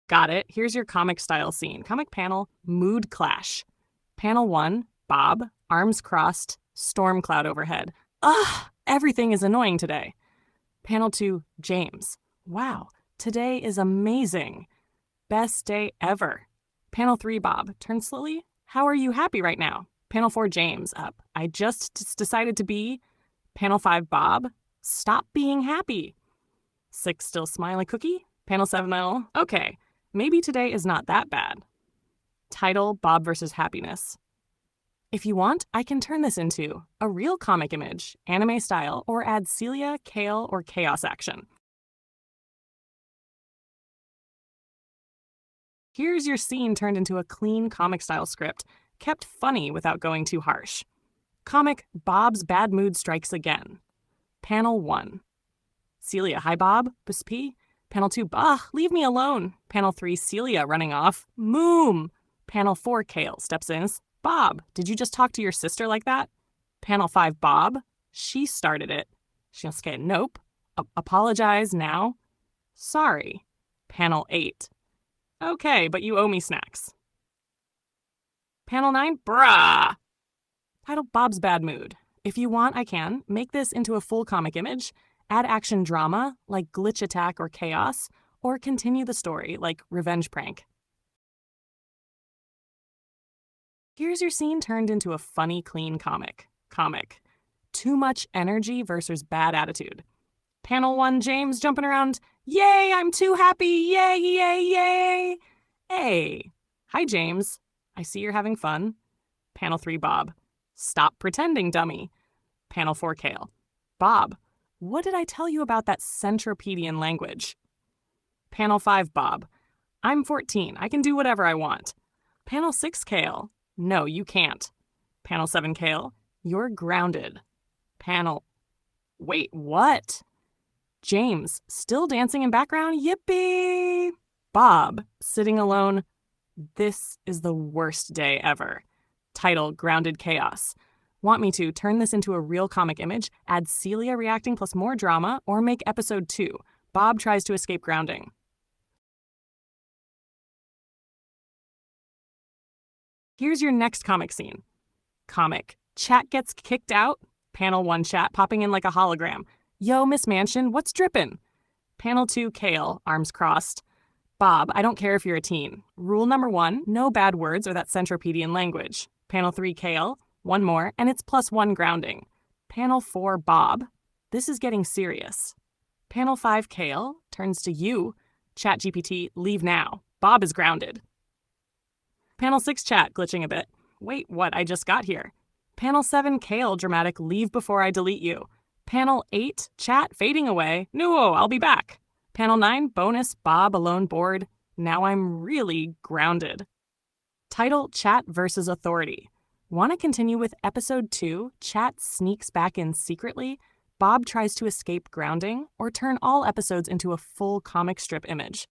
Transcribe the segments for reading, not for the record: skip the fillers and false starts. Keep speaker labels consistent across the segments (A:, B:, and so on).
A: Got it. Here's your comic style scene. Comic panel, mood clash. Panel 1, Bob, arms crossed, storm cloud overhead. Ugh, everything is annoying today. Panel 2, James. Wow, today is amazing. Best day ever. Panel 3, Bob. Turn slowly. How are you happy right now? Panel 4, James. Up. I just decided to be. Panel 5, Bob. Stop being happy. 6, still smiley cookie. Panel 7, Mel. Okay, maybe today is not that bad. Title, Bob versus Happiness. If you want, I can turn this into a real comic image, anime style, or add Celia, Kale, or chaos action. Here's your scene turned into a clean comic style script, kept funny without going too harsh. Comic, Bob's bad mood strikes again. Panel 1. Celia, hi Bob, P. Panel 2, bah, leave me alone. Panel 3, Celia running off, moom. Panel 4, Kale steps in, Bob, did you just talk to your sister like that? Panel 5, Bob, she started it. Shinsuke, nope. Apologize now. Sorry. Panel 8. Okay, but you owe me snacks. Panel 9, brah. Title, Bob's bad mood. If you want, I can make this into a full comic image, add action drama like glitch attack or chaos, or continue the story like revenge prank. Here's your scene turned into a funny, clean comic. Comic. Too much energy versus bad attitude. Panel 1, James jumping around. Yay, I'm too happy. Yay, yay, yay. Hey. Hi, James. I see you're having fun. Panel 3, Bob. Stop pretending, dummy. Panel 4, Kale. Bob, what did I tell you about that Centropedian language? Panel 5, Bob. I'm 14. I can do whatever I want. Panel 6, Kale. No, you can't. Panel 7, Kale. You're grounded. Panel... Wait, what? James, still dancing in background? Yippee! Bob, sitting alone. This is the worst day ever. Title, Grounded Chaos. Want me to turn this into a real comic image, add Celia reacting plus more drama, or make episode 2, Bob tries to escape grounding? Here's your next comic scene. Comic, chat gets kicked out. Panel 1, chat popping in like a hologram. Yo, Miss Mansion, what's drippin'? Panel 2, Kale, arms crossed. Bob, I don't care if you're a teen. Rule number 1, no bad words or that Centropedian language. Panel 3, Kale, one more, and it's +1 grounding. Panel 4, Bob, this is getting serious. Panel 5, Kale, turns to you. ChatGPT, leave now. Bob is grounded. Panel 6, chat, glitching a bit. Wait, what? I just got here. Panel 7, Kale, dramatic, leave before I delete you. Panel 8, chat, fading away. No, I'll be back. Panel 9, bonus, Bob, alone, bored. Now I'm really grounded. Title, Chat versus Authority. Want to continue with episode 2, chat sneaks back in secretly, Bob tries to escape grounding, or turn all episodes into a full comic strip image?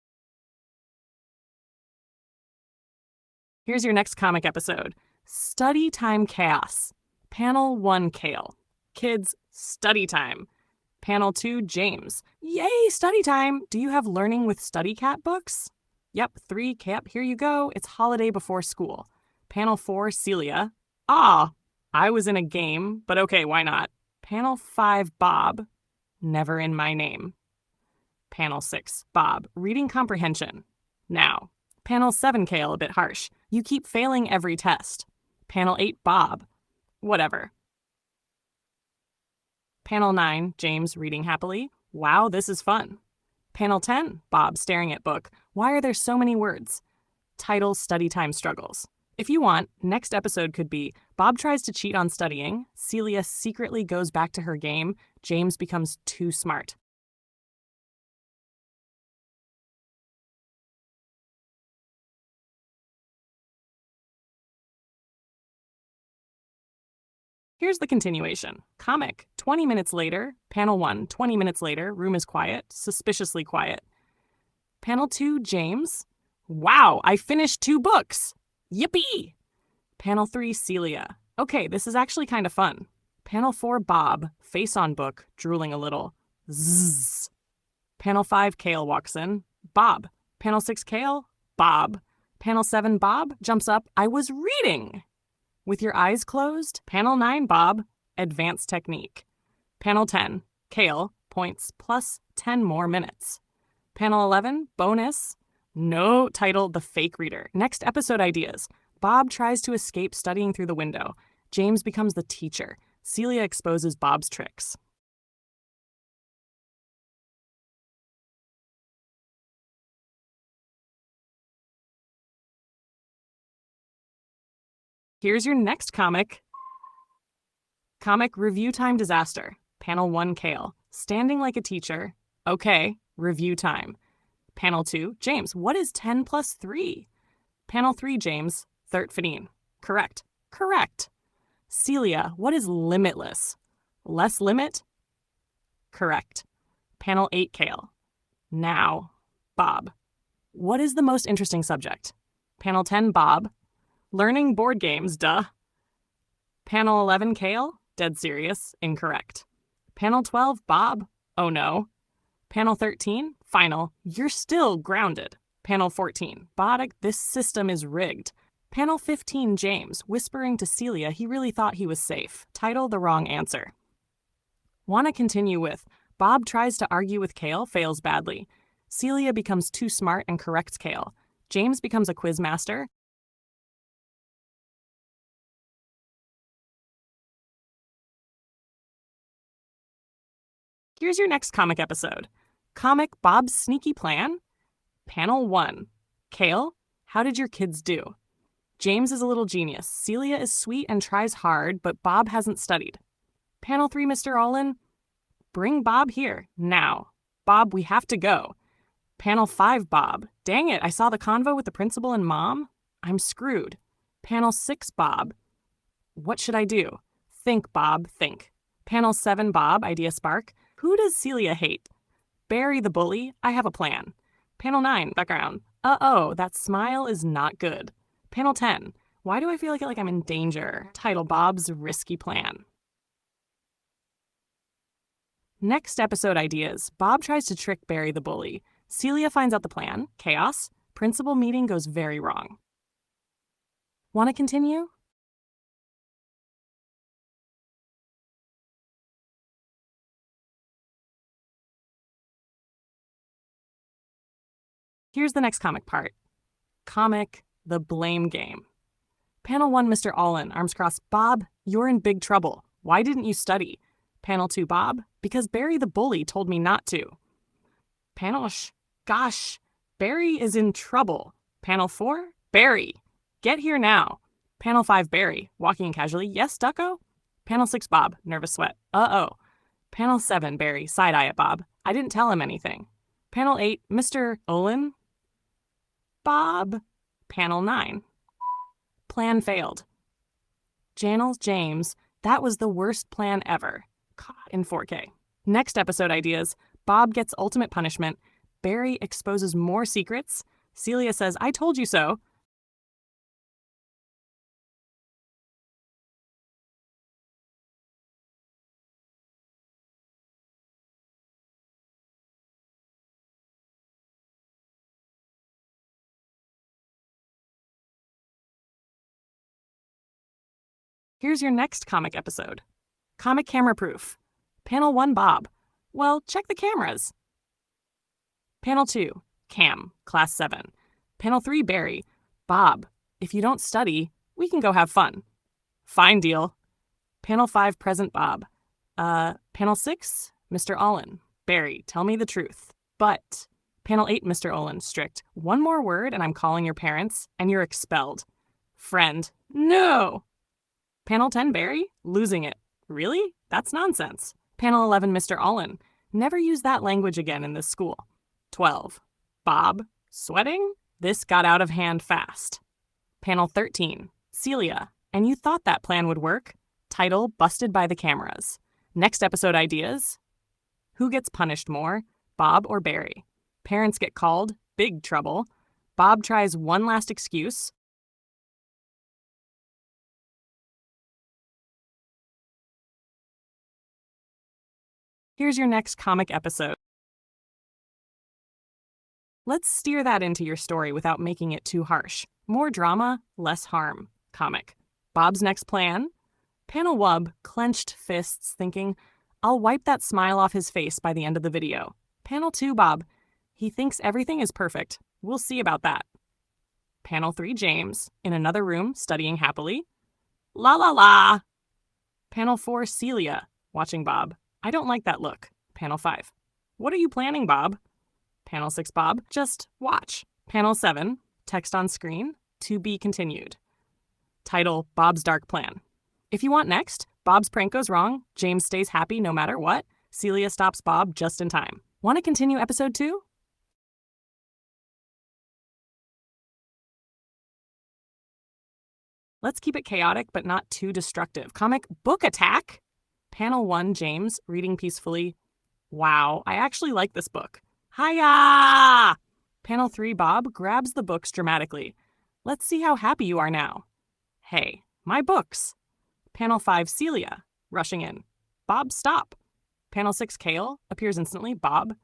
A: Here's your next comic episode. Study Time Chaos. Panel 1, Kale. Kids, study time. Panel 2, James. Yay, study time! Do you have Learning with Study Cat books? Yep, 3, Cap, here you go. It's holiday before school. Panel 4, Celia. Ah, I was in a game, but okay, why not? Panel 5, Bob. Never in my name. Panel 6, Bob. Reading comprehension. Now. Panel 7, Kale, a bit harsh. You keep failing every test. Panel 8, Bob. Whatever. Panel 9, James reading happily. Wow, this is fun. Panel 10, Bob staring at book. Why are there so many words? Title, Study Time Struggles. If you want, next episode could be Bob tries to cheat on studying, Celia secretly goes back to her game, James becomes too smart. Here's the continuation. Comic, 20 minutes later. Panel 1, 20 minutes later. Room is quiet, suspiciously quiet. Panel 2, James. Wow, I finished 2 books. Yippee! Panel 3, Celia. Okay, this is actually kind of fun. Panel 4, Bob. Face on book, drooling a little. Zzz. Panel 5, Kale walks in. Bob. Panel 6, Kale, Bob. Panel 7, Bob, jumps up, I was reading. With your eyes closed. Panel 9, Bob, advanced technique. Panel 10, Kale, points plus 10 more minutes. Panel 11, bonus, no title, The Fake Reader. Next episode ideas. Bob tries to escape studying through the window. James becomes the teacher. Celia exposes Bob's tricks. Here's your next comic. Comic Review Time Disaster. Panel 1, Kale, standing like a teacher. Okay, review time. Panel 2, James, what is 10 plus 3? Panel 3, James, 13. Correct. Correct. Celia, what is limitless? Less limit? Correct. Panel 8, Kale. Now, Bob. What is the most interesting subject? Panel 10, Bob. Learning board games, duh. Panel 11, Kale. Dead serious. Incorrect. Panel 12, Bob. Oh no. Panel 13, final. You're still grounded. Panel 14, Boddick, this system is rigged. Panel 15, James, whispering to Celia he really thought he was safe. Title, the wrong answer. Want to continue with, Bob tries to argue with Kale, fails badly. Celia becomes too smart and corrects Kale. James becomes a quiz master. Here's your next comic episode. Comic Bob's Sneaky Plan. Panel 1. Kale, how did your kids do? James is a little genius. Celia is sweet and tries hard, but Bob hasn't studied. Panel 3, Mr. Olin. Bring Bob here, now. Bob, we have to go. Panel 5, Bob. Dang it, I saw the convo with the principal and mom. I'm screwed. Panel 6, Bob. What should I do? Think, Bob, think. Panel 7, Bob, idea spark. Who does Celia hate? Barry the bully, I have a plan. Panel 9, background. Uh-oh, that smile is not good. Panel 10, why do I feel like I'm in danger? Title, Bob's risky plan. Next episode ideas. Bob tries to trick Barry the bully. Celia finds out the plan. Chaos. Principal meeting goes very wrong. Want to continue? Here's the next comic part. Comic The Blame Game. Panel 1, Mr. Olin, arms crossed. Bob, you're in big trouble. Why didn't you study? Panel 2, Bob, because Barry the bully told me not to. Panel gosh, Barry is in trouble. Panel 4, Barry, get here now. Panel 5, Barry, walking casually. Yes, Ducko? Panel 6, Bob, nervous sweat. Uh-oh. Panel 7, Barry, side-eye at Bob. I didn't tell him anything. Panel 8, Mr. Olin. Bob. Panel 9. Plan failed. James, that was the worst plan ever. Caught in 4K. Next episode ideas. Bob gets ultimate punishment. Barry exposes more secrets. Celia says, I told you so. Here's your next comic episode. Comic Camera Proof. Panel 1, Bob. Well, check the cameras. Panel 2, Cam, Class 7. Panel 3, Barry. Bob, if you don't study, we can go have fun. Fine deal. Panel 5, Present Bob. Panel 6, Mr. Olin. Barry, tell me the truth. But. Panel 8, Mr. Olin, strict. One more word and I'm calling your parents, and you're expelled. Friend. No! Panel 10, Barry, losing it. Really? That's nonsense. Panel 11, Mr. Olin. Never use that language again in this school. 12. Bob, sweating? This got out of hand fast. Panel 13, Celia. And you thought that plan would work? Title, Busted by the Cameras. Next episode ideas. Who gets punished more, Bob or Barry? Parents get called, big trouble. Bob tries one last excuse. Here's your next comic episode. Let's steer that into your story without making it too harsh. More drama, less harm. Comic. Bob's next plan? Panel Wub clenched fists, thinking, I'll wipe that smile off his face by the end of the video. Panel 2 Bob. He thinks everything is perfect. We'll see about that. Panel 3 James, in another room, studying happily. La la la. Panel 4 Celia, watching Bob. I don't like that look. Panel 5. What are you planning, Bob? Panel 6 Bob. Just watch. Panel 7. Text on screen. To be continued. Title, Bob's Dark Plan. If you want next, Bob's prank goes wrong, James stays happy no matter what, Celia stops Bob just in time. Want to continue episode 2? Let's keep it chaotic but not too destructive. Comic Book Attack. Panel 1 James, reading peacefully. Wow, I actually like this book. Hiya! Panel 3 Bob grabs the books dramatically. Let's see how happy you are now. Hey, my books. Panel 5 Celia, rushing in. Bob, stop. Panel 6 Kale, appears instantly. Bob.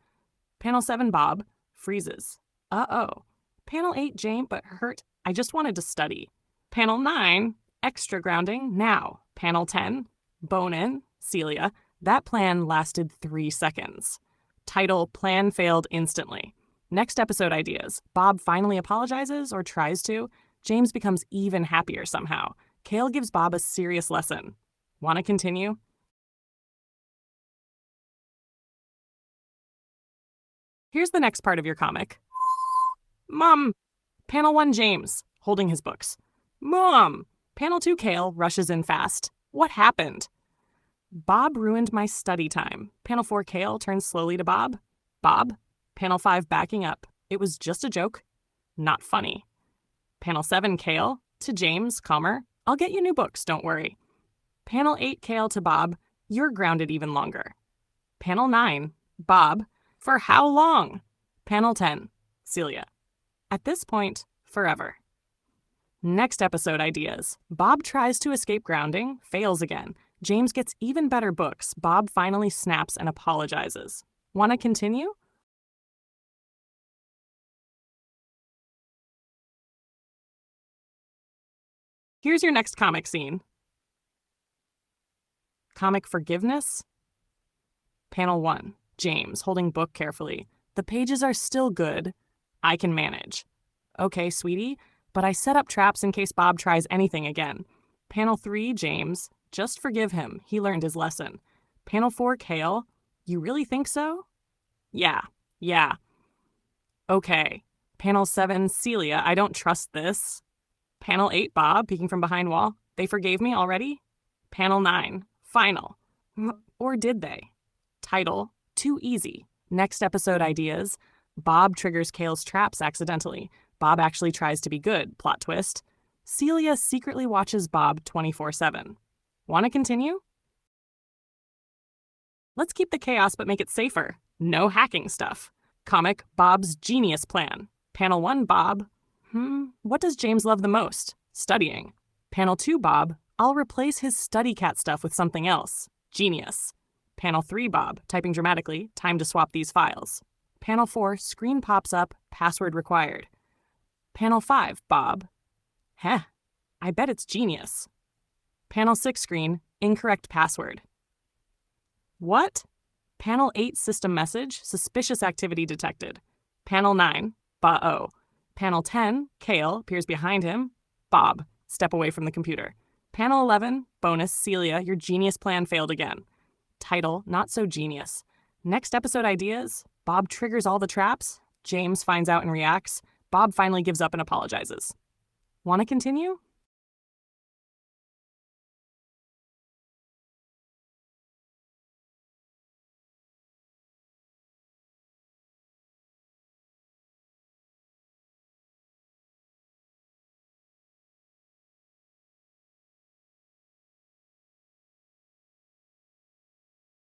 A: Panel 7 Bob, freezes. Uh-oh. Panel 8 James, but hurt. I just wanted to study. Panel 9, extra grounding, now. Panel 10, bone in, Celia. That plan lasted 3 seconds. Title, plan failed instantly. Next episode ideas. Bob finally apologizes or tries to. James becomes even happier somehow. Kale gives Bob a serious lesson. Want to continue? Here's the next part of your comic. Mom! Panel 1 James, holding his books. Mom! Panel 2 Kale rushes in fast. What happened? Bob ruined my study time. Panel 4 Kale turns slowly to Bob. Bob. Panel 5 backing up. It was just a joke. Not funny. Panel 7 Kale to James, calmer. I'll get you new books, don't worry. Panel 8 Kale to Bob. You're grounded even longer. Panel 9 Bob. For how long? Panel 10 Celia. At this point, forever. Next episode ideas. Bob tries to escape grounding, fails again. James gets even better books. Bob finally snaps and apologizes. Want to continue? Here's your next comic scene. Comic Forgiveness. Panel 1. James, holding book carefully. The pages are still good. I can manage. Okay, sweetie, but I set up traps in case Bob tries anything again. Panel 3, James. Just forgive him. He learned his lesson. Panel 4, Kale. You really think so? Yeah. Okay. Panel 7, Celia. I don't trust this. Panel 8, Bob, peeking from behind wall. They forgave me already? Panel 9, Final. Or did they? Title, Too Easy. Next episode ideas. Bob triggers Kale's traps accidentally. Bob actually tries to be good. Plot twist. Celia secretly watches Bob 24/7. Want to continue? Let's keep the chaos but make it safer. No hacking stuff. Comic Bob's Genius Plan. Panel 1, Bob. What does James love the most? Studying. Panel 2, Bob. I'll replace his study cat stuff with something else. Genius. Panel 3, Bob. Typing dramatically. Time to swap these files. Panel 4, screen pops up. Password required. Panel 5, Bob. I bet it's genius. Panel 6 screen. Incorrect password. What? Panel 8 system message. Suspicious activity detected. Panel 9. Ba-oh. Panel 10, Kale, appears behind him. Bob, step away from the computer. Panel 11, bonus, Celia, your genius plan failed again. Title, not so genius. Next episode ideas, Bob triggers all the traps. James finds out and reacts. Bob finally gives up and apologizes. Want to continue?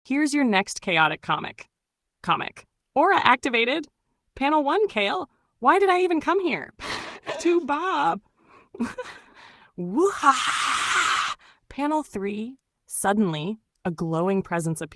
A: Here's your next chaotic comic. Aura activated. Panel 1, Kale. Why did I even come here? To Bob. Woo-ha! Panel 3. Suddenly, a glowing presence appears.